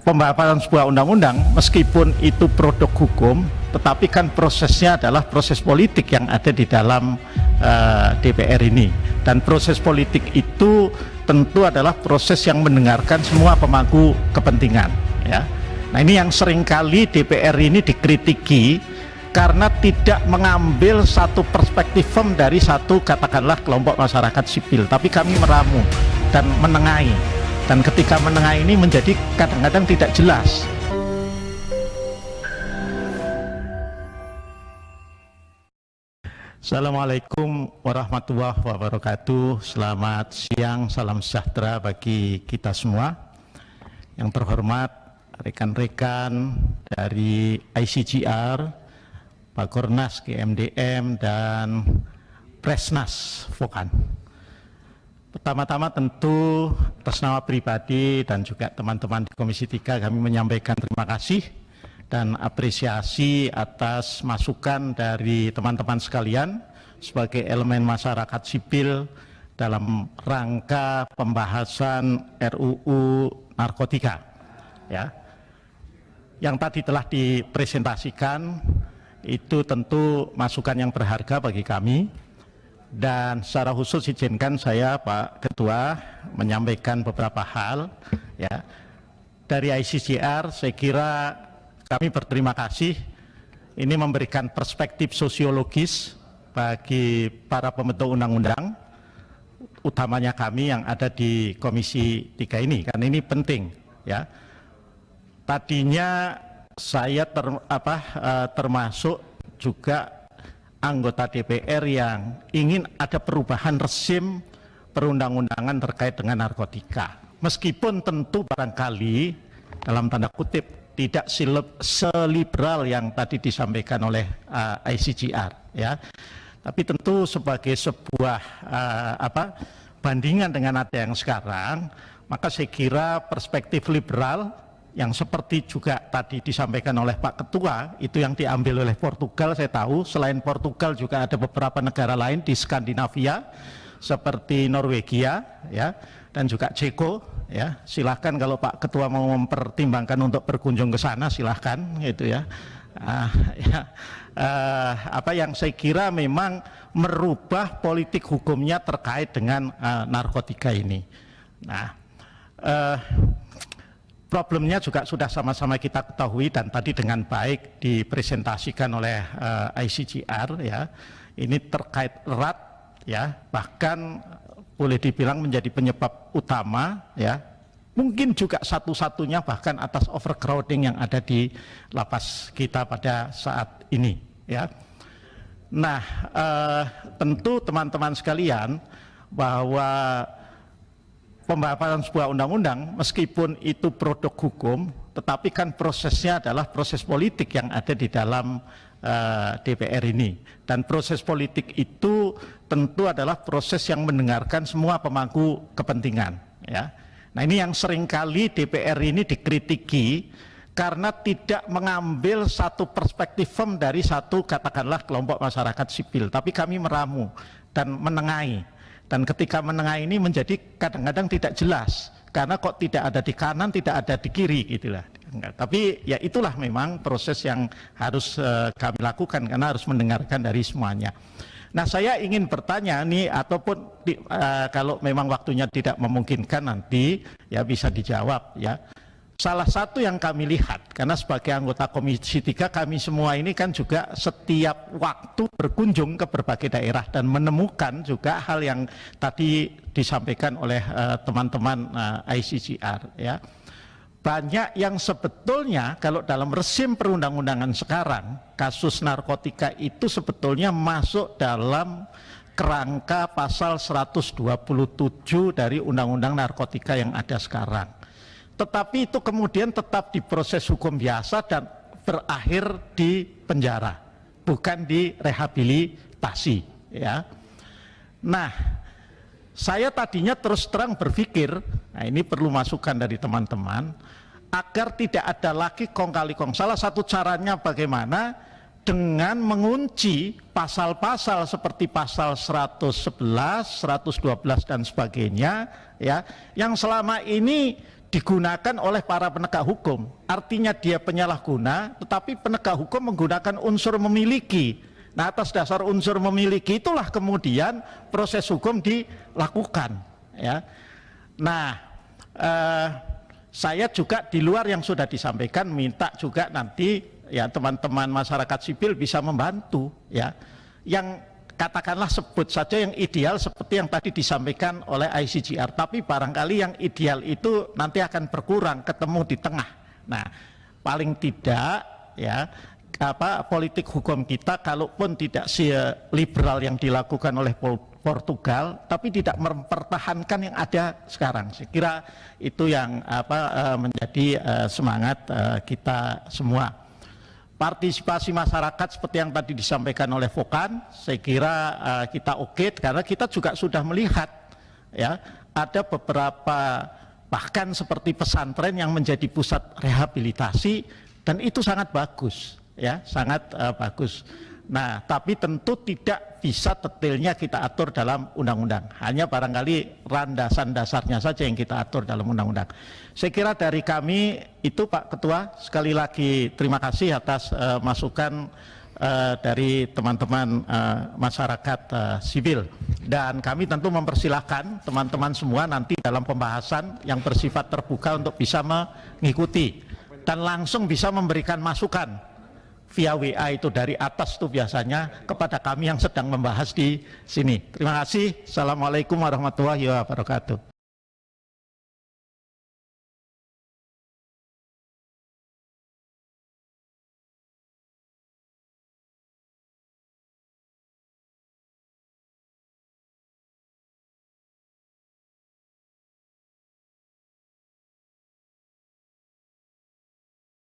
pembahasan sebuah undang-undang meskipun itu produk hukum, tetapi kan prosesnya adalah proses politik yang ada di dalam DPR ini, dan proses politik itu tentu adalah proses yang mendengarkan semua pemangku kepentingan, ya. Nah, ini yang seringkali DPR ini dikritiki karena tidak mengambil satu perspektif firm dari satu, katakanlah, kelompok masyarakat sipil, tapi kami meramu dan menengahi. Dan ketika menengah ini menjadi kadang-kadang tidak jelas. Assalamualaikum warahmatullahi wabarakatuh. Selamat siang, salam sejahtera bagi kita semua. Yang terhormat rekan-rekan dari ICGR, Bakornas, GMDM, dan Presnas Vokan. Pertama-tama tentu atas nama pribadi dan juga teman-teman di Komisi 3 kami menyampaikan terima kasih dan apresiasi atas masukan dari teman-teman sekalian sebagai elemen masyarakat sipil dalam rangka pembahasan RUU narkotika, ya. Yang tadi telah dipresentasikan itu tentu masukan yang berharga bagi kami. Dan secara khusus izinkan saya, Pak Ketua, menyampaikan beberapa hal, ya. Dari ICGR saya kira kami berterima kasih ini memberikan perspektif sosiologis bagi para pembentuk undang-undang, utamanya kami yang ada di Komisi 3 ini, kan ini penting, ya. Tadinya saya termasuk juga anggota DPR yang ingin ada perubahan rezim perundang-undangan terkait dengan narkotika. Meskipun tentu barangkali dalam tanda kutip tidak seliberal yang tadi disampaikan oleh ICGR, ya. Tapi tentu sebagai sebuah bandingan dengan ada yang sekarang, maka saya kira perspektif liberal yang seperti juga tadi disampaikan oleh Pak Ketua, itu yang diambil oleh Portugal. Saya tahu selain Portugal juga ada beberapa negara lain di Skandinavia seperti Norwegia, ya, dan juga Ceko, ya. Silahkan kalau Pak Ketua mau mempertimbangkan untuk berkunjung ke sana, silahkan, gitu ya. Apa yang saya kira memang merubah politik hukumnya terkait dengan narkotika ini. Nah, problemnya juga sudah sama-sama kita ketahui dan tadi dengan baik dipresentasikan oleh ICGR, ya. Ini terkait erat, ya, bahkan boleh dibilang menjadi penyebab utama, ya. Mungkin juga satu-satunya bahkan atas overcrowding yang ada di lapas kita pada saat ini, ya. Nah, tentu teman-teman sekalian bahwa pembahasan sebuah undang-undang meskipun itu produk hukum, tetapi kan prosesnya adalah proses politik yang ada di dalam DPR ini, dan proses politik itu tentu adalah proses yang mendengarkan semua pemangku kepentingan, ya. Nah, ini yang seringkali DPR ini dikritiki karena tidak mengambil satu perspektif firm dari satu, katakanlah, kelompok masyarakat sipil, tapi kami meramu dan menengahi. Dan ketika menengah ini menjadi kadang-kadang tidak jelas, karena kok tidak ada di kanan, tidak ada di kiri, gitulah. Tapi ya itulah memang proses yang harus kami lakukan, karena harus mendengarkan dari semuanya. Nah, saya ingin bertanya nih, ataupun kalau memang waktunya tidak memungkinkan nanti ya bisa dijawab, ya. Salah satu yang kami lihat, karena sebagai anggota Komisi 3 kami semua ini kan juga setiap waktu berkunjung ke berbagai daerah dan menemukan juga hal yang tadi disampaikan oleh teman-teman ICGR, ya. Banyak yang sebetulnya kalau dalam rezim perundang-undangan sekarang, kasus narkotika itu sebetulnya masuk dalam kerangka pasal 127 dari Undang-Undang Narkotika yang ada sekarang. Tetapi itu kemudian tetap diproses hukum biasa dan berakhir di penjara, bukan di rehabilitasi, ya. Nah, saya tadinya terus terang berpikir, nah ini perlu masukan dari teman-teman, agar tidak ada lagi kong kali kong. Salah satu caranya bagaimana? Dengan mengunci pasal-pasal seperti pasal 111, 112 dan sebagainya, ya, yang selama ini digunakan oleh para penegak hukum. Artinya dia penyalahguna, tetapi penegak hukum menggunakan unsur memiliki. Nah, atas dasar unsur memiliki itulah kemudian proses hukum dilakukan. Ya. Nah, saya juga di luar yang sudah disampaikan minta juga nanti ya teman-teman masyarakat sipil bisa membantu ya. Yang katakanlah sebut saja yang ideal seperti yang tadi disampaikan oleh ICGR, tapi barangkali yang ideal itu nanti akan berkurang, ketemu di tengah. Nah, paling tidak ya politik hukum kita kalaupun tidak se-liberal yang dilakukan oleh Portugal, tapi tidak mempertahankan yang ada sekarang. Saya kira itu yang menjadi semangat kita semua. Partisipasi masyarakat seperti yang tadi disampaikan oleh Vokan, saya kira kita oke, karena kita juga sudah melihat ya ada beberapa bahkan seperti pesantren yang menjadi pusat rehabilitasi, dan itu sangat bagus ya, sangat bagus. Nah, tapi tentu tidak bisa detailnya kita atur dalam undang-undang. Hanya barangkali landasan dasarnya saja yang kita atur dalam undang-undang. Saya kira dari kami itu Pak Ketua, sekali lagi terima kasih atas masukan dari teman-teman masyarakat sipil. Dan kami tentu mempersilahkan teman-teman semua nanti dalam pembahasan yang bersifat terbuka untuk bisa mengikuti dan langsung bisa memberikan masukan via WA itu dari atas itu biasanya kepada kami yang sedang membahas di sini. Terima kasih. Assalamualaikum warahmatullahi wabarakatuh.